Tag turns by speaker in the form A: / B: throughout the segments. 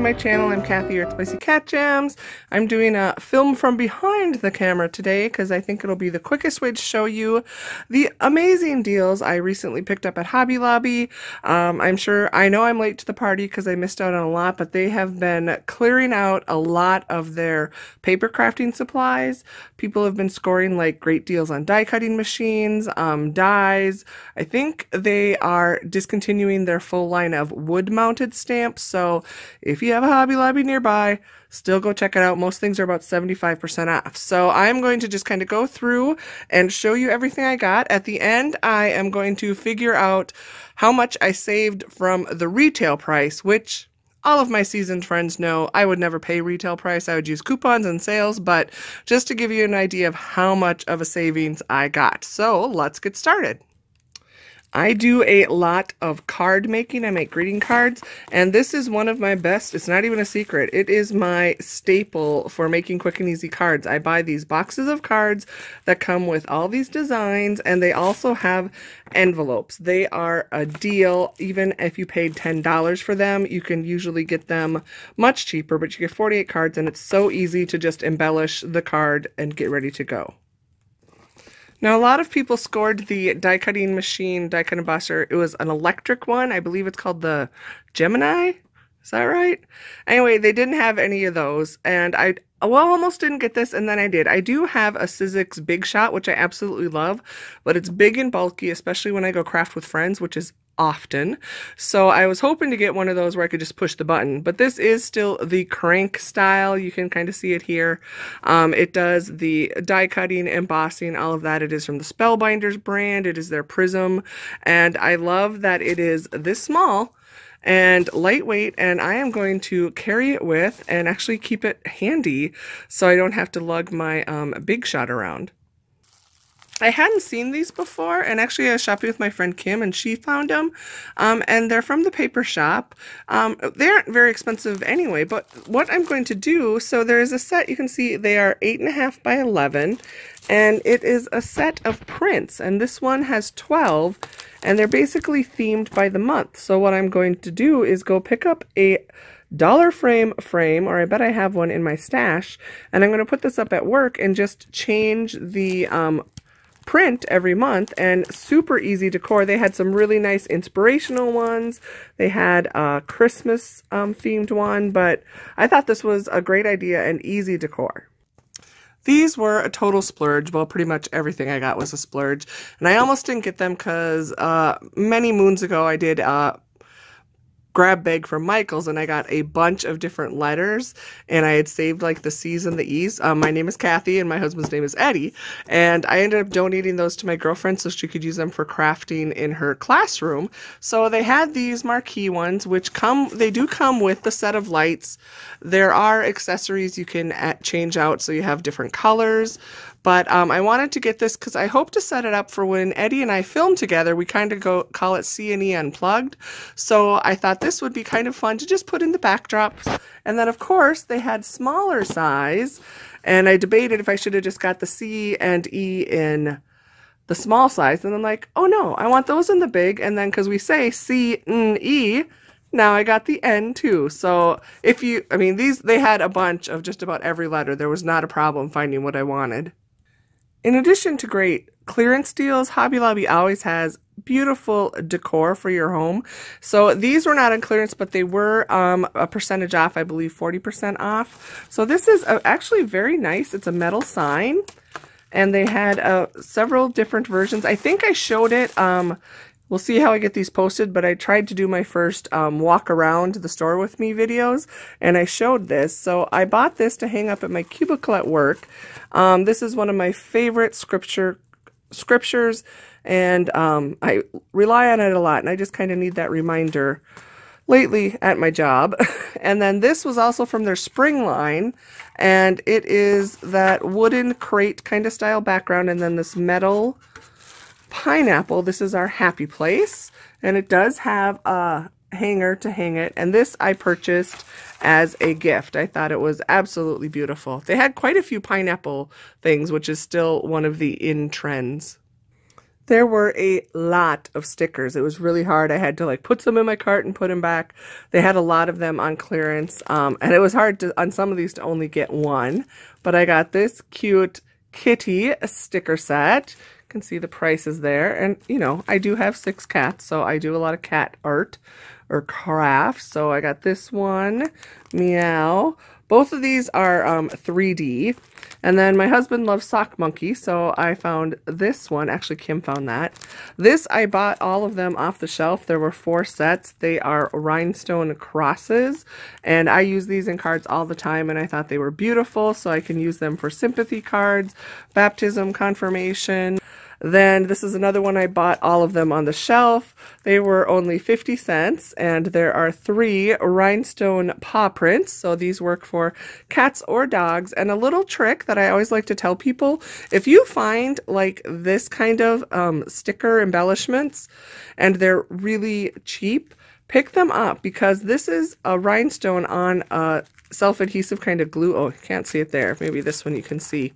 A: my channel. I'm Kathy here at Spicey Cat Jams. I'm doing a film from behind the camera today because I think it'll be the quickest way to show you the amazing deals I recently picked up at Hobby Lobby. I know I'm late to the party because I missed out on a lot, but they have been clearing out a lot of their paper crafting supplies. People have been scoring like great deals on die cutting machines, dies. I think they are discontinuing their full line of wood mounted stamps. So if you have a Hobby Lobby nearby, still go check it out. Most things are about 75% off. So I'm going to just kind of go through and show you everything I got. At the end, I am going to figure out how much I saved from the retail price, which all of my seasoned friends know I would never pay retail price. I would use coupons and sales, but just to give you an idea of how much of a savings I got. So let's get started. I do a lot of card making. I make greeting cards, and this is one of my best. It's not even a secret. It is my staple for making quick and easy cards. I buy these boxes of cards that come with all these designs, and they also have envelopes. They are a deal. Even if you paid $10 for them, you can usually get them much cheaper, but you get 48 cards, and it's so easy to just embellish the card and get ready to go. Now, a lot of people scored the die cutting machine, die cutting bosser. It was an electric one. I believe it's called the Gemini. Is that right? Anyway, they didn't have any of those, and I almost didn't get this, and then I did. I do have a Sizzix Big Shot, which I absolutely love, but it's big and bulky, especially when I go craft with friends, which is often. So I was hoping to get one of those where I could just push the button, but this is still the crank style. You can kind of see it here. It does the die cutting, embossing, all of that. It is from the Spellbinders brand. It is their Prism, and I love that it is this small and lightweight, and I am going to carry it with and actually keep it handy so I don't have to lug my Big Shot around. I hadn't seen these before, and actually I was shopping with my friend Kim, and she found them, and they're from the paper shop. They aren't very expensive anyway, but what I'm going to do, so there's a set, you can see they are 8.5 by 11, and it is a set of prints, and this one has 12, and they're basically themed by the month. So what I'm going to do is go pick up a dollar frame, or I bet I have one in my stash, and I'm going to put this up at work and just change the print every month, and super easy decor. They had some really nice inspirational ones. They had a Christmas themed one, but I thought this was a great idea and easy decor. These were a total splurge. Well, pretty much everything I got was a splurge, and I almost didn't get them because many moons ago I did grab bag from Michael's, and I got a bunch of different letters, and I had saved like the C's and the E's. My name is Kathy and my husband's name is Eddie, and I ended up donating those to my girlfriend so she could use them for crafting in her classroom. So they had these marquee ones, which they do come with the set of lights. There are accessories you can change out so you have different colors. But I wanted to get this because I hope to set it up for when Eddie and I film together. We kind of call it C&E Unplugged. So I thought this would be kind of fun to just put in the backdrops. And then, of course, they had smaller size. And I debated if I should have just got the C and E in the small size. And I'm like, oh no, I want those in the big. And then because we say C, N, E, now I got the N too. So they had a bunch of just about every letter. There was not a problem finding what I wanted. In addition to great clearance deals, Hobby Lobby always has beautiful decor for your home. So these were not on clearance, but they were a percentage off, I believe 40% off. So this is actually very nice. It's a metal sign, and they had several different versions. I think I showed it. We'll see how I get these posted, but I tried to do my first walk around the store with me videos, and I showed this. So I bought this to hang up at my cubicle at work. This is one of my favorite scriptures, and I rely on it a lot, and I just kind of need that reminder lately at my job. And then this was also from their spring line, and it is that wooden crate kind of style background, and then this metal pineapple. This is our happy place, and it does have a hanger to hang it, and this I purchased as a gift. I thought it was absolutely beautiful. They had quite a few pineapple things, which is still one of the in trends. There were a lot of stickers. It was really hard. I had to like put some in my cart and put them back. They had a lot of them on clearance. And it was hard to, on some of these, to only get one. But I got this cute kitty sticker set. You can see the prices there. And, you know, I do have 6 cats, so I do a lot of cat art or crafts. So I got this one, Meow. Both of these are 3D. And then my husband loves Sock Monkey, so I found this one. Actually, Kim found that. This, I bought all of them off the shelf. There were 4 sets. They are rhinestone crosses, and I use these in cards all the time, and I thought they were beautiful, so I can use them for sympathy cards, baptism, confirmation. Then this is another one. I bought all of them on the shelf. They were only 50 cents, and there are 3 rhinestone paw prints. So these work for cats or dogs. And a little trick that I always like to tell people, if you find like this kind of sticker embellishments and they're really cheap, pick them up, because this is a rhinestone on a self-adhesive kind of glue. Oh, you can't see it there. Maybe this one you can see.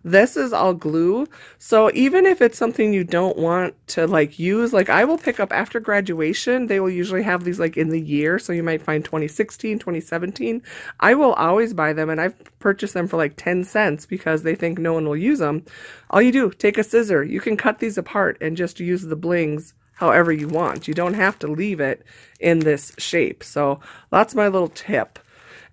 A: This is all glue. So even if it's something you don't want to like use, like I will pick up after graduation, they will usually have these like in the year. So you might find 2016, 2017. I will always buy them, and I've purchased them for like 10 cents because they think no one will use them. All you do, take a scissor. You can cut these apart and just use the blings however you want. You don't have to leave it in this shape. So that's my little tip.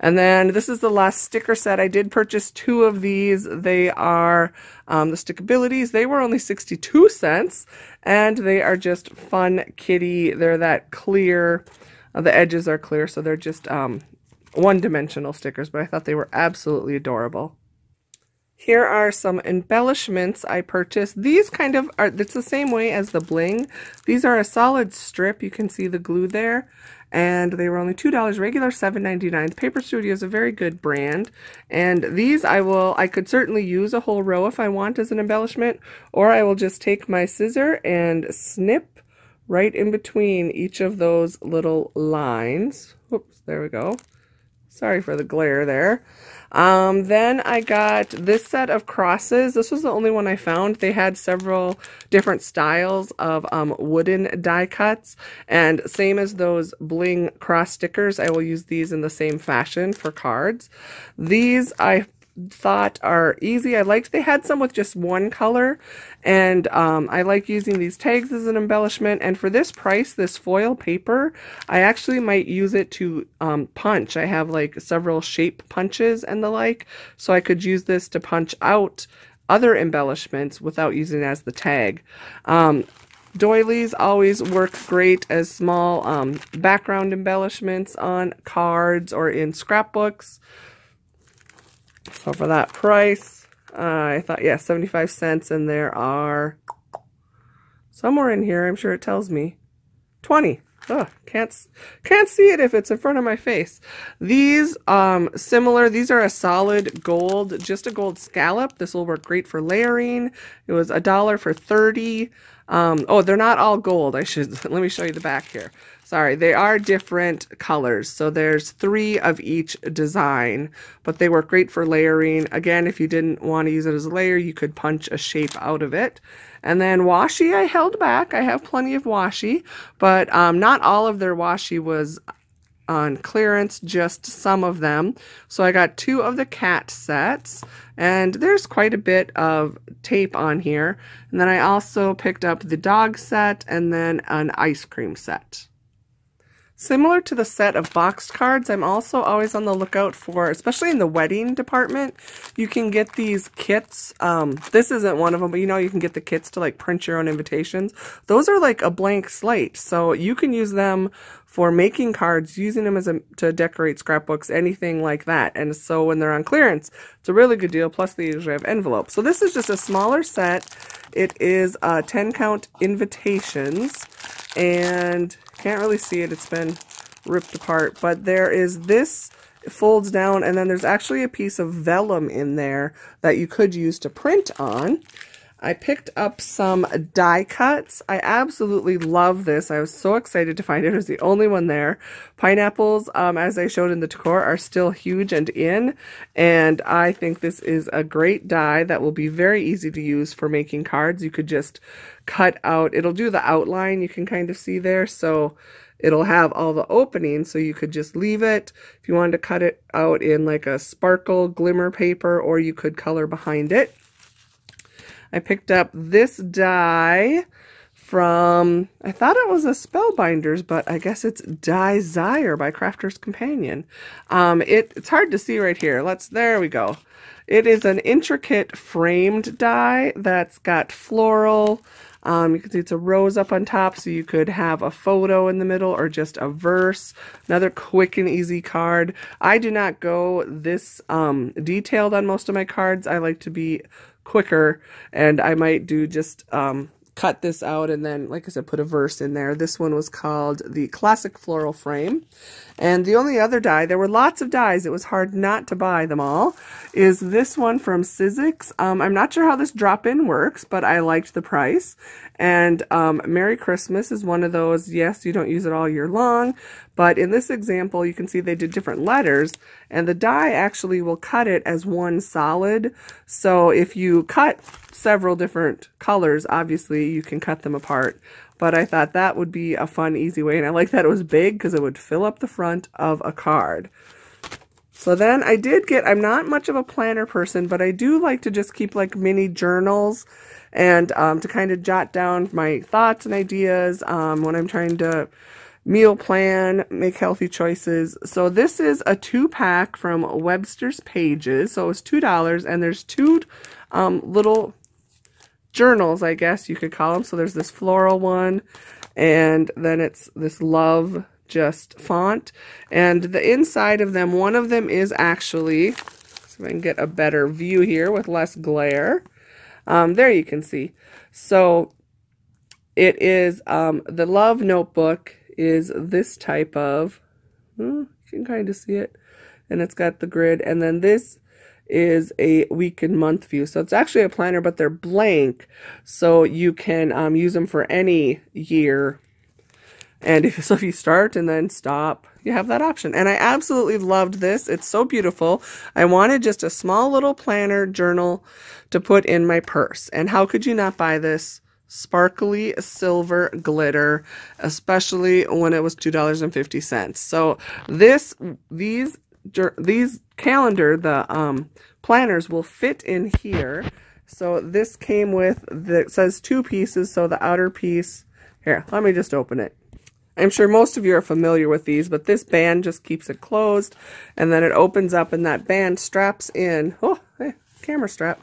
A: And then this is the last sticker set. I did purchase 2 of these. They are the Stickabilities. They were only 62 cents, and they are just fun kitty. They're that clear. The edges are clear, so they're just one-dimensional stickers, but I thought they were absolutely adorable. Here are some embellishments I purchased. These kind of are, it's the same way as the bling. These are a solid strip. You can see the glue there. And they were only $2, regular $7.99. Paper Studio is a very good brand. And these I could certainly use a whole row if I want as an embellishment, or I will just take my scissor and snip right in between each of those little lines. Oops, there we go. Sorry for the glare there. Then I got this set of crosses. This was the only one I found. They had several different styles of wooden die cuts, and same as those bling cross stickers, I will use these in the same fashion for cards. These I thought are easy. I liked they had some with just one color, and I like using these tags as an embellishment. And for this price, this foil paper, I actually might use it to punch. I have like several shape punches and the like, so I could use this to punch out other embellishments without using it as the tag. Doilies always work great as small background embellishments on cards or in scrapbooks. So for that price, I thought, yeah, 75 cents, and there are somewhere in here, I'm sure it tells me, 20. Oh, can't see it if it's in front of my face. These, similar, these are a solid gold, just a gold scallop. This will work great for layering. It was $1 for 30. Oh, they're not all gold. Let me show you the back here. Sorry, they are different colors. So there's 3 of each design, but they work great for layering. Again, if you didn't want to use it as a layer, you could punch a shape out of it. And then washi, I held back. I have plenty of washi, but not all of their washi was on clearance, just some of them. So I got 2 of the cat sets, and there's quite a bit of tape on here. And then I also picked up the dog set and then an ice cream set. Similar to the set of boxed cards, I'm also always on the lookout for, especially in the wedding department, you can get these kits. This isn't one of them, but you know, you can get the kits to like print your own invitations. Those are like a blank slate, so you can use them for making cards, using them as to decorate scrapbooks, anything like that. And so when they're on clearance, it's a really good deal. Plus they usually have envelopes. So this is just a smaller set. It is 10 count invitations, and can't really see it. It's been ripped apart, but there is this folds down, and then there's actually a piece of vellum in there that you could use to print on. I picked up some die cuts. I absolutely love this. I was so excited to find it. It was the only one there. Pineapples, as I showed in the decor, are still huge and in, and I think this is a great die that will be very easy to use for making cards. You could just cut out, it'll do the outline, you can kind of see there, so it'll have all the openings, so you could just leave it if you wanted to cut it out in like a sparkle glimmer paper, or you could color behind it. I picked up this die from, I thought it was a Spellbinders, but I guess it's Die Zyre by Crafter's Companion. It's hard to see right here. There we go. It is an intricate framed die that's got floral. You can see it's a rose up on top, so you could have a photo in the middle or just a verse. Another quick and easy card. I do not go this detailed on most of my cards. I like to be quicker, and I might do just cut this out and then, like I said, put a verse in there. This one was called the Classic Floral Frame. And the only other die, there were lots of dies, it was hard not to buy them all, is this one from Sizzix. I'm not sure how this drop-in works, but I liked the price. And Merry Christmas is one of those, yes, you don't use it all year long, but in this example, you can see they did different letters, and the die actually will cut it as one solid. So if you cut several different colors, obviously you can cut them apart. But I thought that would be a fun, easy way. And I like that it was big because it would fill up the front of a card. So then I did get, I'm not much of a planner person, but I do like to just keep like mini journals and to kind of jot down my thoughts and ideas when I'm trying to meal plan, make healthy choices. So this is a 2-pack from Webster's Pages. So it was $2, and there's two little journals, I guess you could call them. So there's this floral one, and then it's this love just font, and the inside of them, one of them is actually, see if I can get a better view here with less glare. There you can see. So it is the love notebook is this type of, you can kind of see it, and it's got the grid, and then this is a week and month view. So it's actually a planner, but they're blank, so you can use them for any year. And if you start and then stop, you have that option. And I absolutely loved this. It's so beautiful. I wanted just a small little planner journal to put in my purse. And how could you not buy this? Sparkly silver glitter, especially when it was $2.50. So these calendar, the planners will fit in here. So this came with, it says 2 pieces, so the outer piece, here, let me just open it. I'm sure most of you are familiar with these, but this band just keeps it closed, and then it opens up, and that band straps in, oh, hey, camera strap,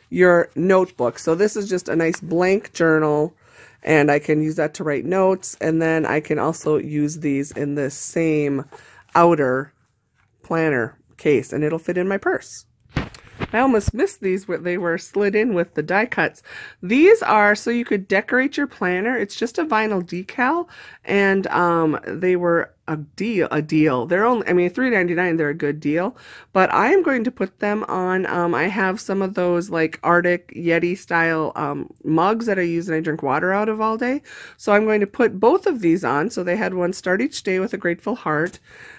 A: your notebook. So this is just a nice blank journal, and I can use that to write notes, and then I can also use these in this same outer planner case, and it'll fit in my purse. I almost missed these, where they were slid in with the die cuts. These are so you could decorate your planner. It's just a vinyl decal, and they were a deal. They're only, I mean, $3.99, they're a good deal, but I am going to put them on, I have some of those like Arctic Yeti style mugs that I use and I drink water out of all day. So I'm going to put both of these on. So they had one start each day with a grateful heart,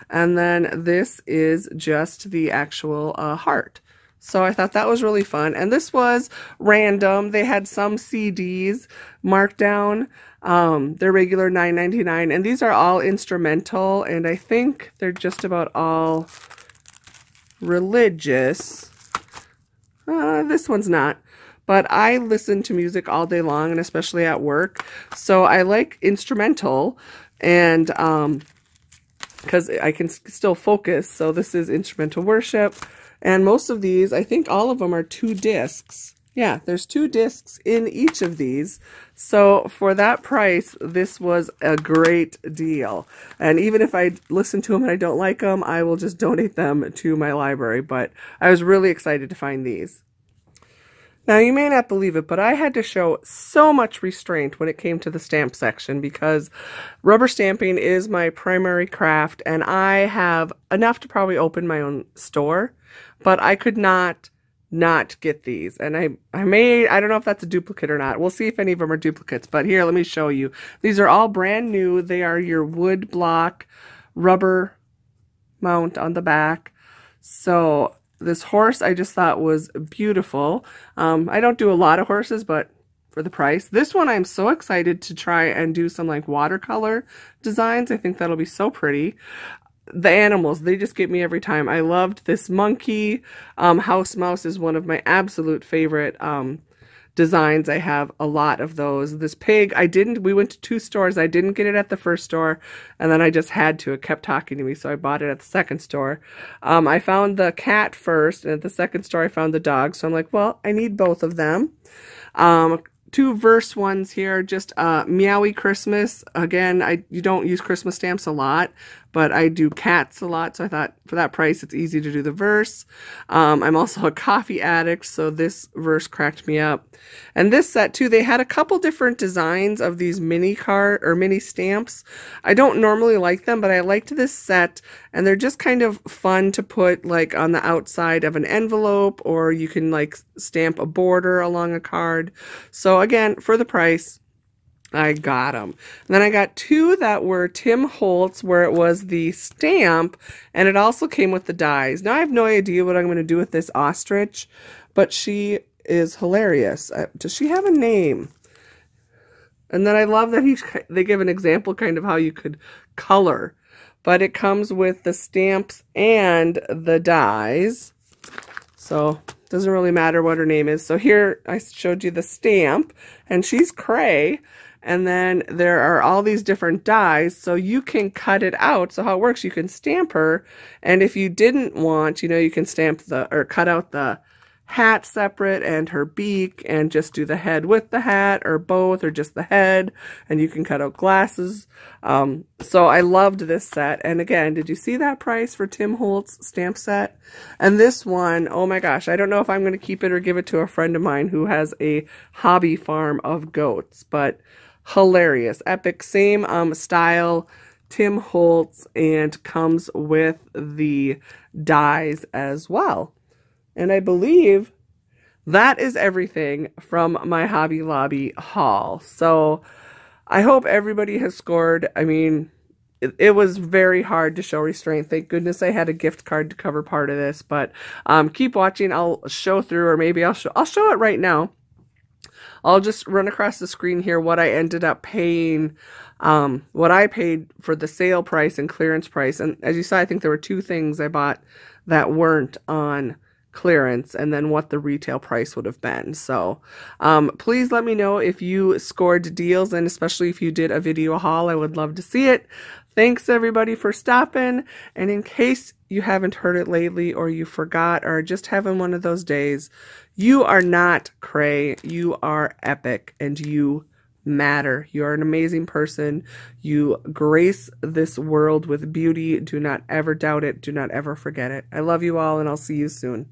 A: and then this is just the actual heart. So I thought that was really fun. And this was random. They had some CDs marked down. They're regular $9.99. And these are all instrumental. And I think they're just about all religious. This one's not. But I listen to music all day long, and especially at work. So I like instrumental. And because I can still focus. So this is instrumental worship. And most of these, I think all of them are 2 discs. Yeah, there's 2 discs in each of these. So for that price, this was a great deal. And even if I listen to them and I don't like them, I will just donate them to my library. But I was really excited to find these. Now, you may not believe it, but I had to show so much restraint when it came to the stamp section, because rubber stamping is my primary craft, and I have enough to probably open my own store, but I could not not get these. And I don't know if that's a duplicate or not. We'll see if any of them are duplicates. But here, let me show you. These are all brand new. They are your wood block rubber mount on the back. So this horse I just thought was beautiful. I don't do a lot of horses, but for the price. This one I'm so excited to try and do some like watercolor designs. I think that'll be so pretty. The animals, they just get me every time. I loved this monkey. House mouse is one of my absolute favorite designs. I have a lot of those. This pig, we went to 2 stores. I didn't get it at the first store, and then I just had to. It kept talking to me, so I bought it at the second store. I found the cat first, and at the second store I found the dog. So I'm like, well, I need both of them. 2 verse ones here, just Meowie Christmas. Again, you don't use Christmas stamps a lot, but I do cats a lot, so I thought for that price it's easy to do the verse. I'm also a coffee addict, so this verse cracked me up. And this set too, they had a couple different designs of these mini stamps. I don't normally like them, but I liked this set, and they're just kind of fun to put like on the outside of an envelope, or you can like stamp a border along a card. So again, for the price, I got them. And then I got 2 that were Tim Holtz, where it was the stamp, and it also came with the dies. Now I have no idea what I'm going to do with this ostrich, but she is hilarious. Does she have a name? And then I love that they give an example kind of how you could color, but it comes with the stamps and the dies. So it doesn't really matter what her name is. So here I showed you the stamp, and she's Cray. And then there are all these different dies, so you can cut it out. So how it works, you can stamp her, and if you didn't want, you can stamp or cut out the hat separate and her beak and just do the head with the hat, or both, or just the head, and you can cut out glasses. So I loved this set. And again, did you see that price for Tim Holtz stamp set? And this one, oh my gosh, I don't know if I'm going to keep it or give it to a friend of mine who has a hobby farm of goats, but hilarious, epic, same style, Tim Holtz, and comes with the dies as well. And I believe that is everything from my Hobby Lobby haul. So I hope everybody has scored. I mean, it was very hard to show restraint. Thank goodness I had a gift card to cover part of this, but keep watching. I'll show through, or maybe I'll show it right now. I'll just run across the screen here what I ended up paying, what I paid for the sale price and clearance price. And as you saw, I think there were 2 things I bought that weren't on clearance, and then what the retail price would have been. So please let me know if you scored deals, and especially if you did a video haul. I would love to see it. Thanks everybody for stopping, and in case you haven't heard it lately, or you forgot, or just having one of those days, you are not cray, you are epic, and you matter. You are an amazing person. You grace this world with beauty. Do not ever doubt it. Do not ever forget it. I love you all, and I'll see you soon.